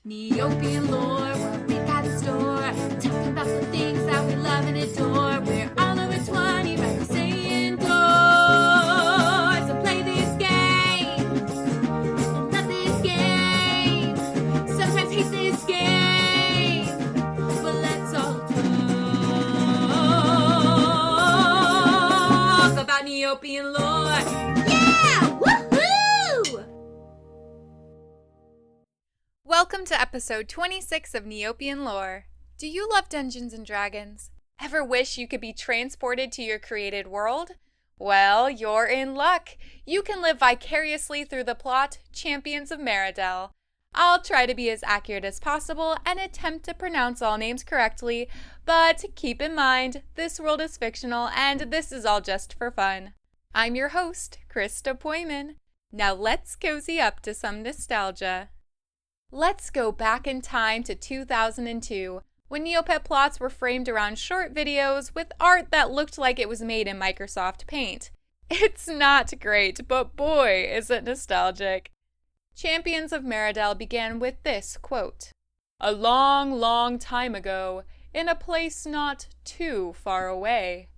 Neopian lore, what we got in store. Talking about the things that we love and adore. We're all over 20, right? We stay indoors and play this game. And love this game. Sometimes hate this game. But let's all talk about Neopian lore. Yeah! Woohoo! Welcome to episode 26 of Neopian Lore. Do you love Dungeons & Dragons? Ever wish you could be transported to your created world? Well, you're in luck. You can live vicariously through the plot, Champions of Meridell. I'll try to be as accurate as possible and attempt to pronounce all names correctly, but keep in mind, this world is fictional and this is all just for fun. I'm your host, Krista Poyman. Now let's cozy up to some nostalgia. Let's go back in time to 2002, when Neopet plots were framed around short videos with art that looked like it was made in Microsoft Paint. It's not great, but boy, is it nostalgic. Champions of Meridell began with this quote, "A long, long time ago, in a place not too far away."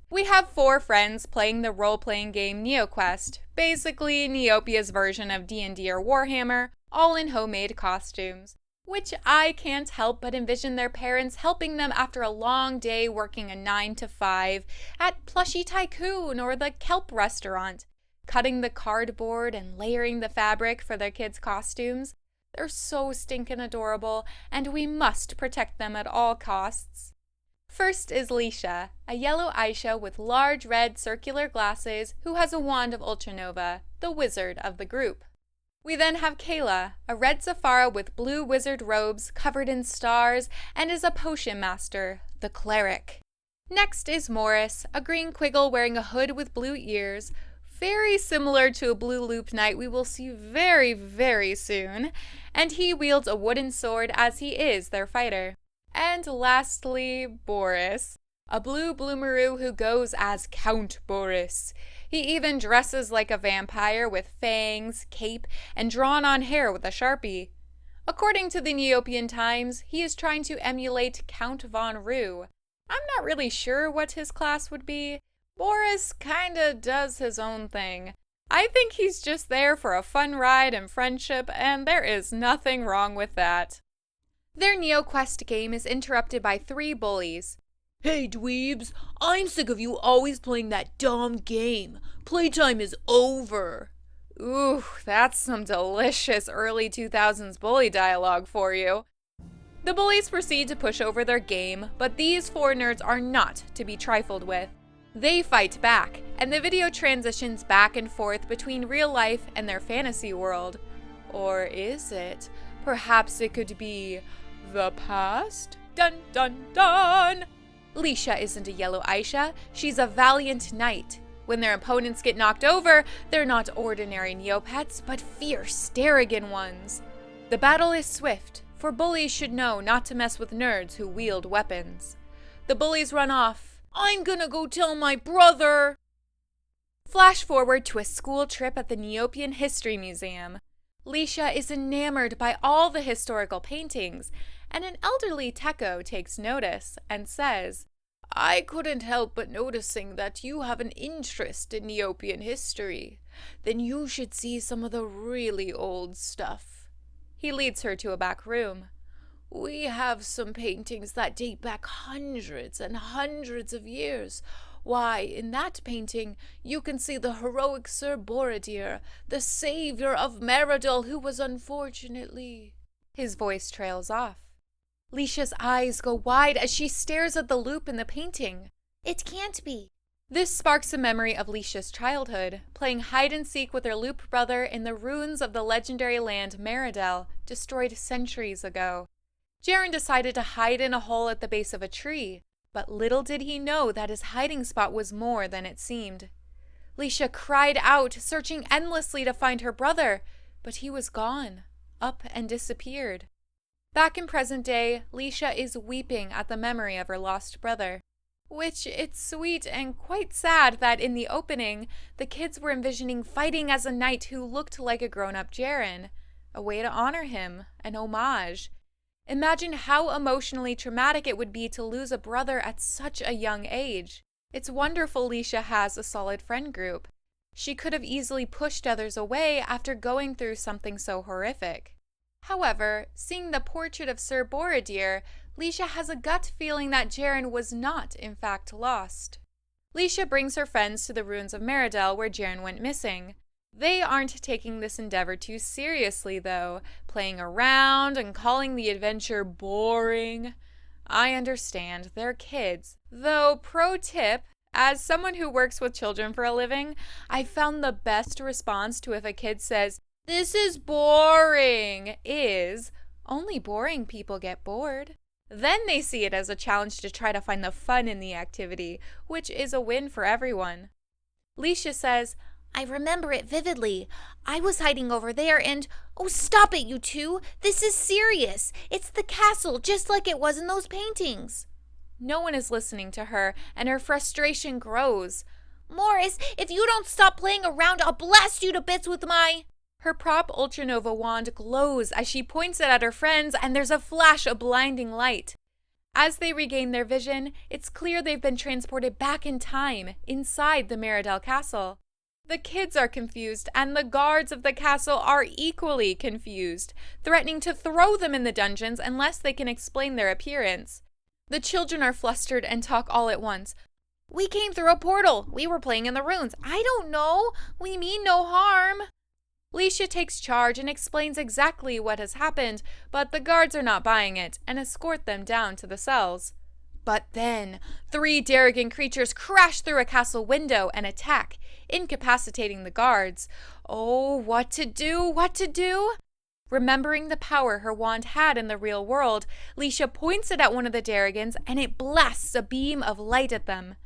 We have 4 friends playing the role-playing game NeoQuest, basically Neopia's version of D&D or Warhammer, all in homemade costumes, which I can't help but envision their parents helping them after a long day working a 9 to 5 at Plushy Tycoon or the Kelp restaurant, cutting the cardboard and layering the fabric for their kids' costumes. They're so stinkin' adorable, and we must protect them at all costs. First is Leisha, a yellow Aisha with large red circular glasses who has a wand of Ultranova, the wizard of the group. We then have Kayla, a red Zafara with blue wizard robes covered in stars and is a potion master, the cleric. Next is Morris, a green Quiggle wearing a hood with blue ears, very similar to a blue loop knight we will see very, very soon, and he wields a wooden sword as he is their fighter. And lastly, Boris, a blue bloomeroo who goes as Count Boris. He even dresses like a vampire with fangs, cape, and drawn-on hair with a Sharpie. According to the Neopian Times, he is trying to emulate Count Von Roo. I'm not really sure what his class would be. Boris kinda does his own thing. I think he's just there for a fun ride and friendship, and there is nothing wrong with that. Their NeoQuest game is interrupted by 3 bullies. "Hey, dweebs, I'm sick of you always playing that dumb game. Playtime is over." Ooh, that's some delicious early 2000s bully dialogue for you. The bullies proceed to push over their game, but these 4 nerds are not to be trifled with. They fight back, and the video transitions back and forth between real life and their fantasy world. Or is it? Perhaps it could be the past? Dun dun dun! Leisha isn't a yellow Aisha, she's a valiant knight. When their opponents get knocked over, they're not ordinary Neopets, but fierce Sterrigan ones. The battle is swift, for bullies should know not to mess with nerds who wield weapons. The bullies run off. "I'm gonna go tell my brother." Flash forward to a school trip at the Neopian History Museum. Leisha is enamored by all the historical paintings, and an elderly Tekko takes notice and says, "I couldn't help but noticing that you have an interest in Neopian history. Then you should see some of the really old stuff." He leads her to a back room. "We have some paintings that date back hundreds and hundreds of years. Why, in that painting, you can see the heroic Sir Borodir, the savior of Meridell, who was unfortunately—" His voice trails off. Leisha's eyes go wide as she stares at the loop in the painting. It can't be. This sparks a memory of Leisha's childhood, playing hide-and-seek with her loop brother in the ruins of the legendary land Meridell, destroyed centuries ago. Jaren decided to hide in a hole at the base of a tree, but little did he know that his hiding spot was more than it seemed. Leisha cried out, searching endlessly to find her brother, but he was gone, up and disappeared. Back in present day, Leisha is weeping at the memory of her lost brother. Which, it's sweet and quite sad that in the opening, the kids were envisioning fighting as a knight who looked like a grown-up Jaren. a way to honor him, an homage. Imagine how emotionally traumatic it would be to lose a brother at such a young age. It's wonderful Leisha has a solid friend group. She could have easily pushed others away after going through something so horrific. However, seeing the portrait of Sir Borodir, Leisha has a gut feeling that Jaren was not, in fact, lost. Leisha brings her friends to the ruins of Meridell where Jaren went missing. They aren't taking this endeavor too seriously, though, playing around and calling the adventure boring. I understand, they're kids. Though, pro tip, as someone who works with children for a living, I found the best response to if a kid says, "This is boring," is, "Only boring people get bored." Then they see it as a challenge to try to find the fun in the activity, which is a win for everyone. Leisha says, "I remember it vividly. I was hiding over there and, oh, stop it, you two. This is serious. It's the castle, just like it was in those paintings." No one is listening to her, and her frustration grows. "Morris, if you don't stop playing around, I'll blast you to bits with my..." Her prop Ultranova wand glows as she points it at her friends, and there's a flash of blinding light. As they regain their vision, it's clear they've been transported back in time, inside the Meridell castle. The kids are confused, and the guards of the castle are equally confused, threatening to throw them in the dungeons unless they can explain their appearance. The children are flustered and talk all at once. "We came through a portal. We were playing in the ruins. I don't know. We mean no harm." Leisha takes charge and explains exactly what has happened, but the guards are not buying it and escort them down to the cells. But then, 3 Darrigan creatures crash through a castle window and attack, incapacitating the guards. Oh, what to do? What to do? Remembering the power her wand had in the real world, Leisha points it at one of the Darrigans and it blasts a beam of light at them.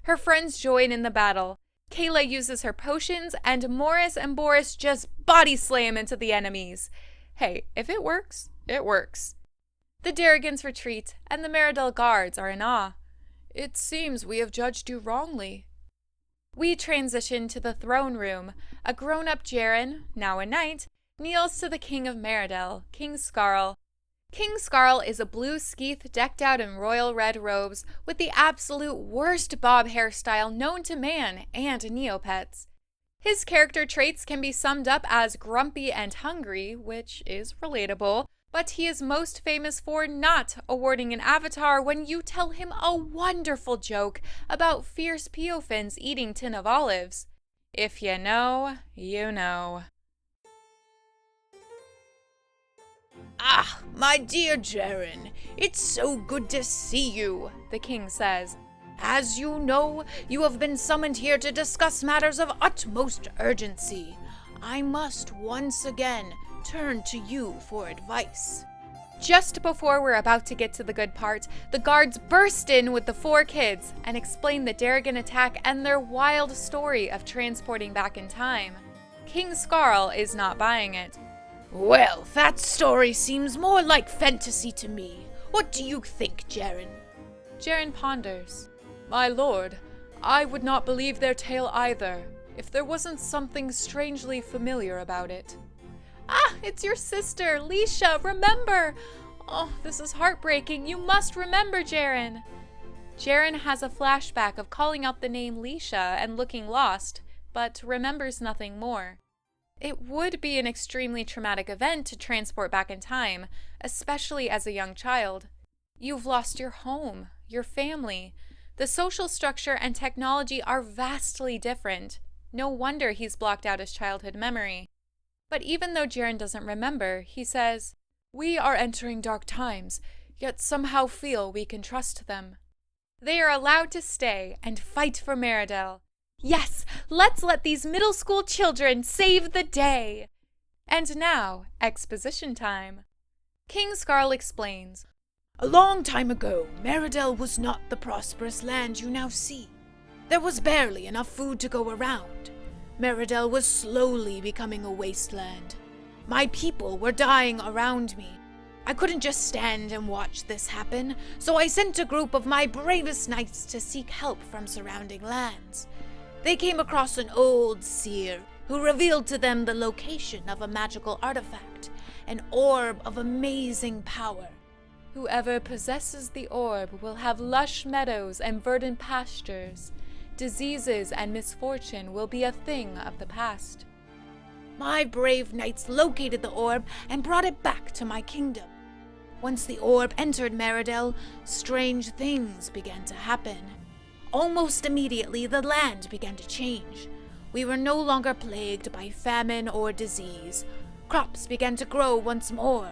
Her friends join in the battle. Kayla uses her potions, and Morris and Boris just body slam into the enemies. Hey, if it works, it works. The Darrigans retreat, and the Meridell guards are in awe. "It seems we have judged you wrongly." We transition to the throne room. A grown-up Jaren, now a knight, kneels to the King of Meridell, King Skarl. King Skarl is a blue skeith decked out in royal red robes with the absolute worst bob hairstyle known to man and Neopets. His character traits can be summed up as grumpy and hungry, which is relatable, but he is most famous for not awarding an avatar when you tell him a wonderful joke about fierce peofins eating tin of olives. If you know, you know. "Ah, my dear Jaren, it's so good to see you," the king says. "As you know, you have been summoned here to discuss matters of utmost urgency. I must once again turn to you for advice." Just before we're about to get to the good part, the guards burst in with the 4 kids and explain the Darrigan attack and their wild story of transporting back in time. King Skarl is not buying it. "Well, that story seems more like fantasy to me. What do you think, Jaren?" Jaren ponders. "My lord, I would not believe their tale either, if there wasn't something strangely familiar about it." "Ah, it's your sister, Leisha, remember! Oh, this is heartbreaking. You must remember, Jaren." Jaren has a flashback of calling out the name Leisha and looking lost, but remembers nothing more. It would be an extremely traumatic event to transport back in time, especially as a young child. You've lost your home, your family. The social structure and technology are vastly different. No wonder he's blocked out his childhood memory. But even though Jaren doesn't remember, he says, "We are entering dark times, yet somehow feel we can trust them." They are allowed to stay and fight for Meridell. Yes, let's let these middle school children save the day! And now, exposition time. King Skarl explains. "A long time ago, Meridell was not the prosperous land you now see. There was barely enough food to go around. Meridell was slowly becoming a wasteland. My people were dying around me. I couldn't just stand and watch this happen, so I sent a group of my bravest knights to seek help from surrounding lands. They came across an old seer who revealed to them the location of a magical artifact an orb of amazing power. Whoever possesses the orb will have lush meadows and verdant pastures. Diseases and misfortune will be a thing of the past. My brave knights located the orb and brought it back to my kingdom. Once the orb entered Meridell, strange things began to happen. Almost immediately, the land began to change. We were no longer plagued by famine or disease. Crops began to grow once more.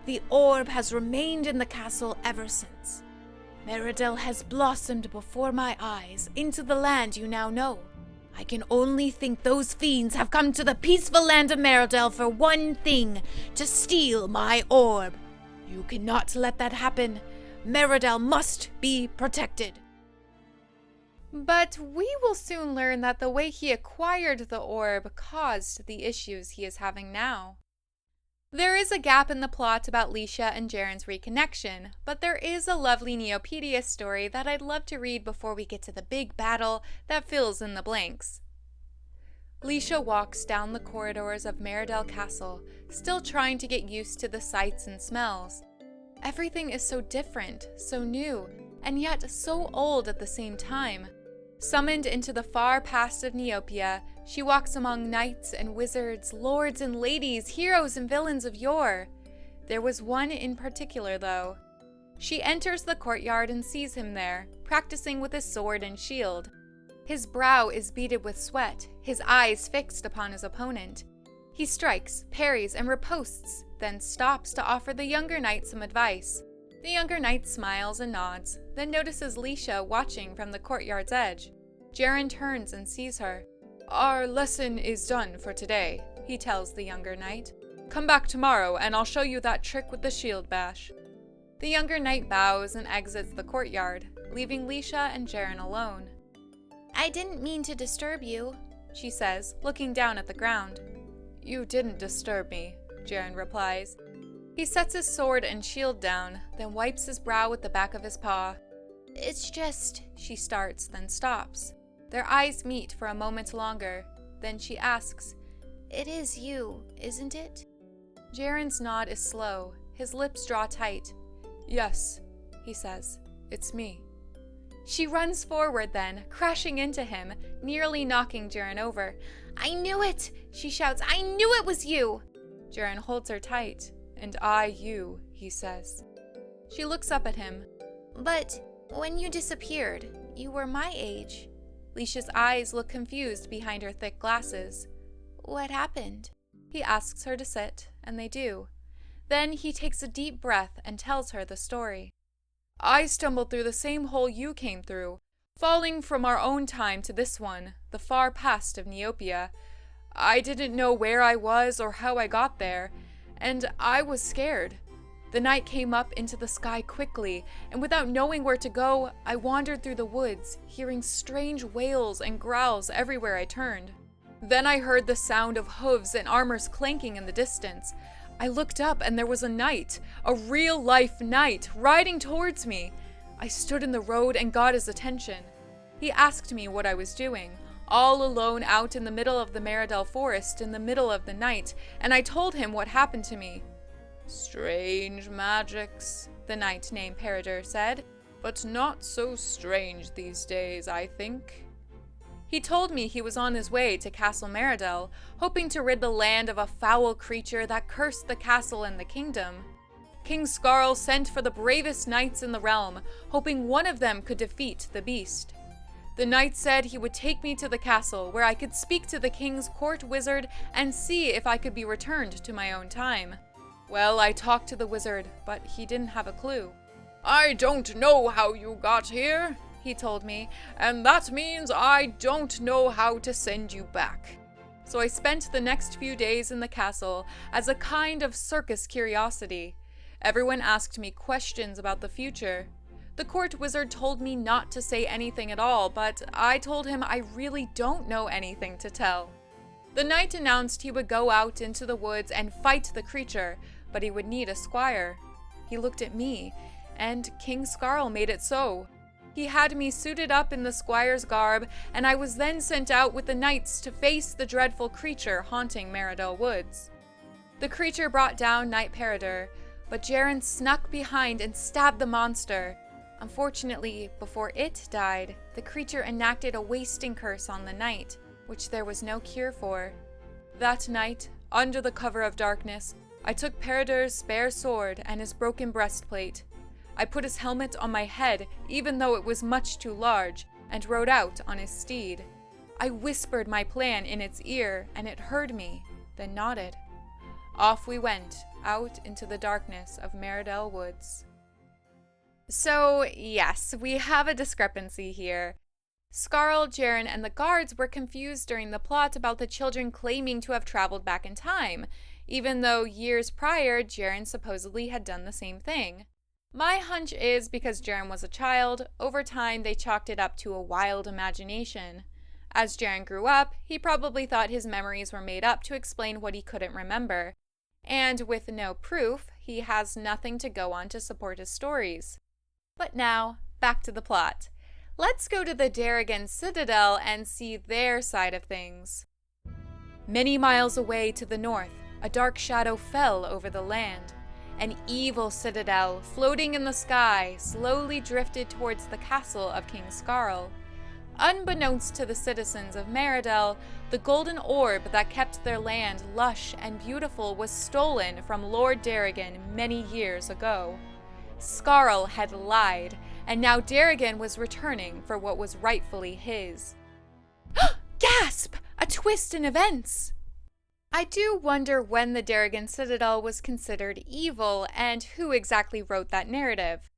The orb has remained in the castle ever since. Meridell has blossomed before my eyes into the land you now know. I can only think those fiends have come to the peaceful land of Meridell for one thing, to steal my orb. You cannot let that happen. Meridell must be protected. But we will soon learn that the way he acquired the orb caused the issues he is having now. There is a gap in the plot about Leisha and Jaren's reconnection, but there is a lovely Neopedia story that I'd love to read before we get to the big battle that fills in the blanks. Leisha walks down the corridors of Meridell Castle, still trying to get used to the sights and smells. Everything is so different, so new, and yet so old at the same time. Summoned into the far past of Neopia, she walks among knights and wizards, lords and ladies, heroes and villains of yore. There was one in particular, though. She enters the courtyard and sees him there, practicing with his sword and shield. His brow is beaded with sweat, his eyes fixed upon his opponent. He strikes, parries, and riposts, then stops to offer the younger knight some advice. The younger knight smiles and nods, then notices Leisha watching from the courtyard's edge. Jaren turns and sees her. "Our lesson is done for today," he tells the younger knight. "Come back tomorrow and I'll show you that trick with the shield bash." The younger knight bows and exits the courtyard, leaving Leisha and Jaren alone. I didn't mean to disturb you, She says, looking down at the ground. "You didn't disturb me," Jaren replies. He sets his sword and shield down, then wipes his brow with the back of his paw. It's just, She starts, then stops. Their eyes meet for a moment longer. Then she asks, it is you, isn't it? Jaren's nod is slow. His lips draw tight. "Yes," he says. "It's me." She runs forward then, crashing into him, nearly knocking Jaren over. I knew it! She shouts, I knew it was you! Jaren holds her tight. "And I you," he says. She looks up at him. But when you disappeared, you were my age. Leisha's eyes look confused behind her thick glasses. What happened? He asks her to sit, and they do. Then he takes a deep breath and tells her the story. "I stumbled through the same hole you came through, falling from our own time to this one, the far past of Neopia. I didn't know where I was or how I got there, and I was scared. The night came up into the sky quickly, and without knowing where to go, I wandered through the woods, hearing strange wails and growls everywhere I turned. Then I heard the sound of hooves and armors clanking in the distance. I looked up and there was a knight, a real-life knight, riding towards me. I stood in the road and got his attention. He asked me what I was doing, all alone out in the middle of the Meridell forest in the middle of the night, and I told him what happened to me. 'Strange magics,' the knight named Peridor said, 'but not so strange these days, I think.' He told me he was on his way to Castle Meridell, hoping to rid the land of a foul creature that cursed the castle and the kingdom. King Skarl sent for the bravest knights in the realm, hoping one of them could defeat the beast. The knight said he would take me to the castle, where I could speak to the king's court wizard and see if I could be returned to my own time. Well, I talked to the wizard, but he didn't have a clue. 'I don't know how you got here,' he told me, 'and that means I don't know how to send you back.' So I spent the next few days in the castle as a kind of circus curiosity. Everyone asked me questions about the future. The court wizard told me not to say anything at all, but I told him I really don't know anything to tell. The knight announced he would go out into the woods and fight the creature, but he would need a squire. He looked at me, and King Skarl made it so. He had me suited up in the squire's garb, and I was then sent out with the knights to face the dreadful creature haunting Meridell Woods. The creature brought down Knight Peridor, but Jaren snuck behind and stabbed the monster. Unfortunately, before it died, the creature enacted a wasting curse on the knight, which there was no cure for. That night, under the cover of darkness, I took Peridor's spare sword and his broken breastplate. I put his helmet on my head, even though it was much too large, and rode out on his steed. I whispered my plan in its ear, and it heard me, then nodded. Off we went, out into the darkness of Meridell Woods. So, yes, we have a discrepancy here. Skarl, Jaren, and the guards were confused during the plot about the children claiming to have traveled back in time, even though years prior, Jaren supposedly had done the same thing. My hunch is because Jaren was a child, over time they chalked it up to a wild imagination. As Jaren grew up, he probably thought his memories were made up to explain what he couldn't remember. And with no proof, he has nothing to go on to support his stories. But now, back to the plot. Let's go to the Darrigan Citadel and see their side of things. Many miles away to the north, a dark shadow fell over the land. An evil citadel, floating in the sky, slowly drifted towards the castle of King Skarl. Unbeknownst to the citizens of Meridell, the golden orb that kept their land lush and beautiful was stolen from Lord Darrigan many years ago. Skarl had lied, and now Darrigan was returning for what was rightfully his. Gasp! A twist in events! I do wonder when the Darrigan Citadel was considered evil and who exactly wrote that narrative.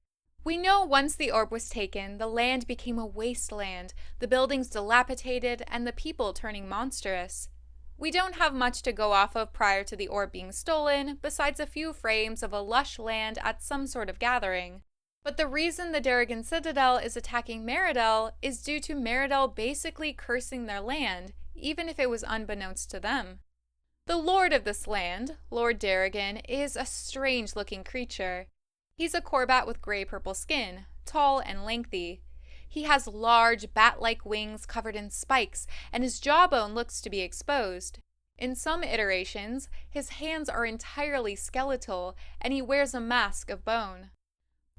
We know once the orb was taken, the land became a wasteland, the buildings dilapidated, and the people turning monstrous. We don't have much to go off of prior to the orb being stolen, besides a few frames of a lush land at some sort of gathering. But the reason the Darrigan Citadel is attacking Meridell is due to Meridell basically cursing their land, even if it was unbeknownst to them. The lord of this land, Lord Darrigan, is a strange-looking creature. He's a Corbat with gray-purple skin, tall and lengthy. He has large, bat-like wings covered in spikes, and his jawbone looks to be exposed. In some iterations, his hands are entirely skeletal, and he wears a mask of bone.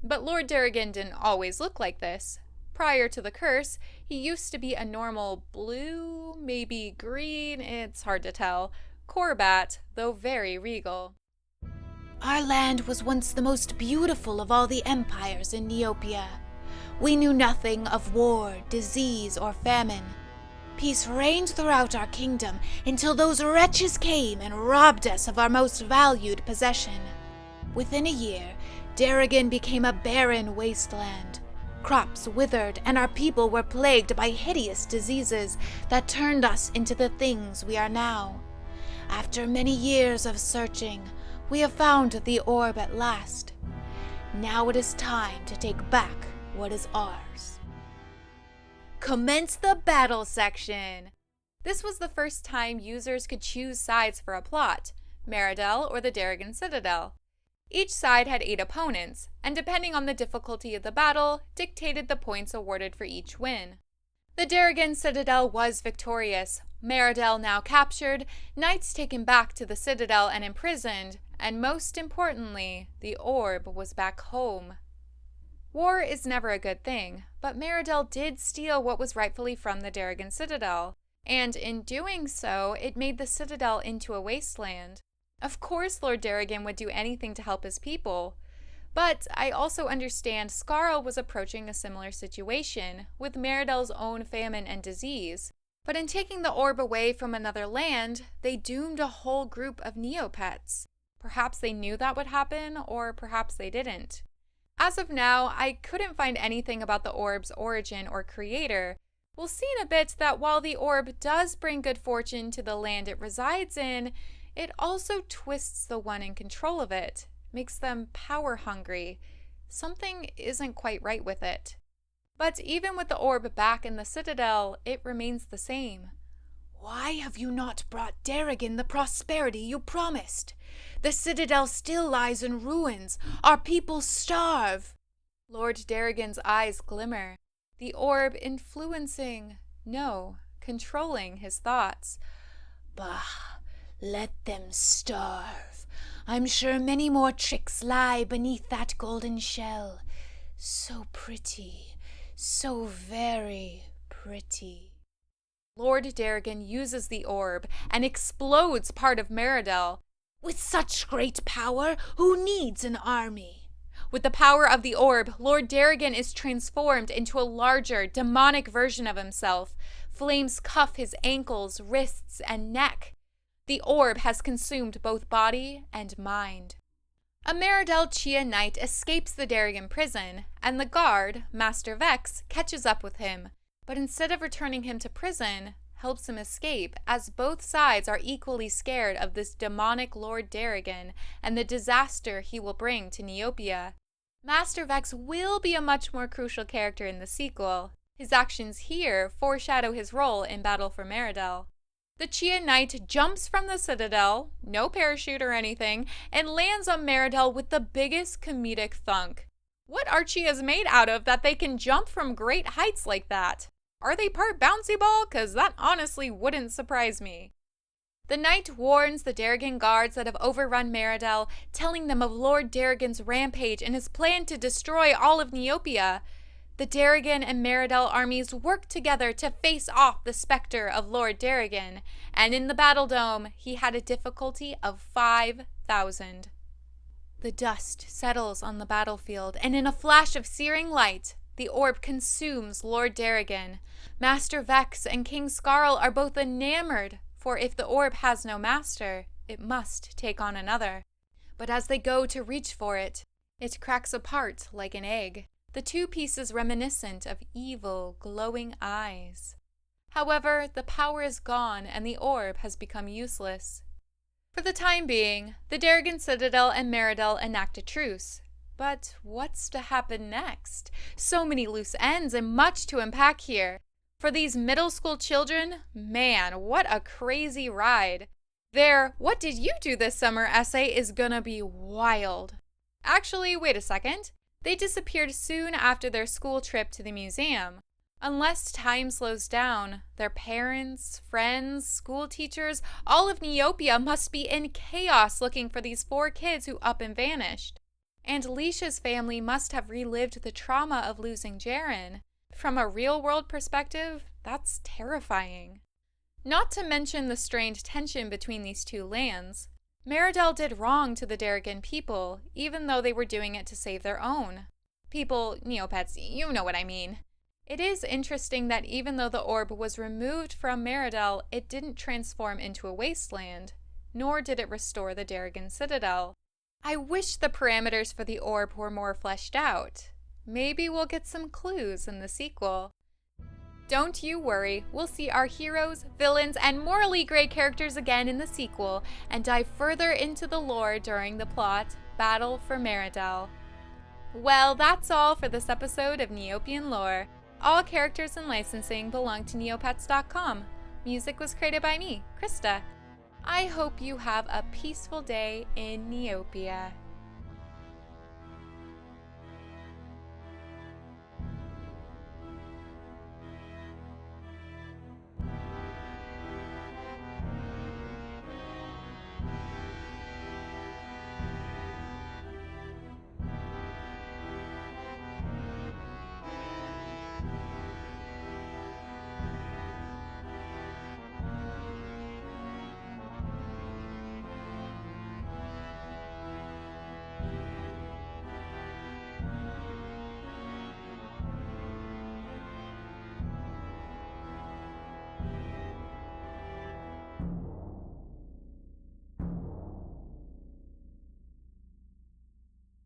But Lord Darrigan didn't always look like this. Prior to the curse, he used to be a normal blue, maybe green, it's hard to tell, Corbat, though very regal. Our land was once the most beautiful of all the empires in Neopia. We knew nothing of war, disease, or famine. Peace reigned throughout our kingdom until those wretches came and robbed us of our most valued possession. Within a year, Darrigan became a barren wasteland. Crops withered, and our people were plagued by hideous diseases that turned us into the things we are now. After many years of searching, we have found the orb at last. Now it is time to take back what is ours. Commence the battle section! This was the first time users could choose sides for a plot, Meridell or the Darrigan Citadel. Each side had 8 opponents, and depending on the difficulty of the battle, dictated the points awarded for each win. The Darrigan Citadel was victorious, Meridell now captured, knights taken back to the Citadel and imprisoned, and most importantly, the orb was back home. War is never a good thing, but Meridell did steal what was rightfully from the Darrigan Citadel, and in doing so, it made the Citadel into a wasteland. Of course Lord Darrigan would do anything to help his people, but I also understand Skarl was approaching a similar situation, with Meridell's own famine and disease. But in taking the orb away from another land, they doomed a whole group of Neopets. Perhaps they knew that would happen, or perhaps they didn't. As of now, I couldn't find anything about the orb's origin or creator. We'll see in a bit that while the orb does bring good fortune to the land it resides in, it also twists the one in control of it, makes them power-hungry. Something isn't quite right with it. But even with the orb back in the Citadel, it remains the same. Why have you not brought Darrigan the prosperity you promised? The Citadel still lies in ruins. Our people starve. Lord Darrigan's eyes glimmer. The orb influencing, no, controlling his thoughts. Bah, Let them starve. I'm sure many more tricks lie beneath that golden shell. So pretty, so very pretty. Lord Darrigan uses the orb and explodes part of Meridell. With such great power, who needs an army? With the power of the orb, Lord Darrigan is transformed into a larger, demonic version of himself. Flames cuff his ankles, wrists, and neck. The orb has consumed both body and mind. A Meridell Chia knight escapes the Darrigan prison, and the guard, Master Vex, catches up with him. But instead of returning him to prison, helps him escape, as both sides are equally scared of this demonic Lord Darrigan and the disaster he will bring to Neopia. Master Vex will be a much more crucial character in the sequel. His actions here foreshadow his role in Battle for Meridell. The Chia Knight jumps from the citadel, no parachute or anything, and lands on Meridell with the biggest comedic thunk. What are Chias made out of that they can jump from great heights like that? Are they part bouncy ball? 'Cause that honestly wouldn't surprise me. The knight warns the Darrigan guards that have overrun Meridell, telling them of Lord Darrigan's rampage and his plan to destroy all of Neopia. The Darrigan and Meridell armies work together to face off the specter of Lord Darrigan, and in the battle dome, he had a difficulty of 5,000. The dust settles on the battlefield, and in a flash of searing light, the orb consumes Lord Darrigan. Master Vex and King Skarl are both enamored, for if the orb has no master, it must take on another. But as they go to reach for it, it cracks apart like an egg, the two pieces reminiscent of evil, glowing eyes. However, the power is gone and the orb has become useless. For the time being, the Darrigan Citadel and Meridell enact a truce. But what's to happen next? So many loose ends and much to unpack here. For these middle school children, man, what a crazy ride. Their "What did you do this summer?" essay is gonna be wild. Actually, wait a second. They disappeared soon after their school trip to the museum. Unless time slows down, their parents, friends, school teachers, all of Neopia must be in chaos looking for these 4 kids who up and vanished. And Leisha's family must have relived the trauma of losing Jaren. From a real-world perspective, that's terrifying. Not to mention the strained tension between these two lands. Meridell did wrong to the Darrigan people, even though they were doing it to save their own. People, Neopets, you know what I mean. It is interesting that even though the orb was removed from Meridell, it didn't transform into a wasteland, nor did it restore the Darrigan Citadel. I wish the parameters for the orb were more fleshed out. Maybe we'll get some clues in the sequel. Don't you worry, we'll see our heroes, villains, and morally gray characters again in the sequel, and dive further into the lore during the plot, Battle for Meridell. Well, that's all for this episode of Neopian Lore. All characters and licensing belong to Neopets.com. Music was created by me, Krista. I hope you have a peaceful day in Neopia.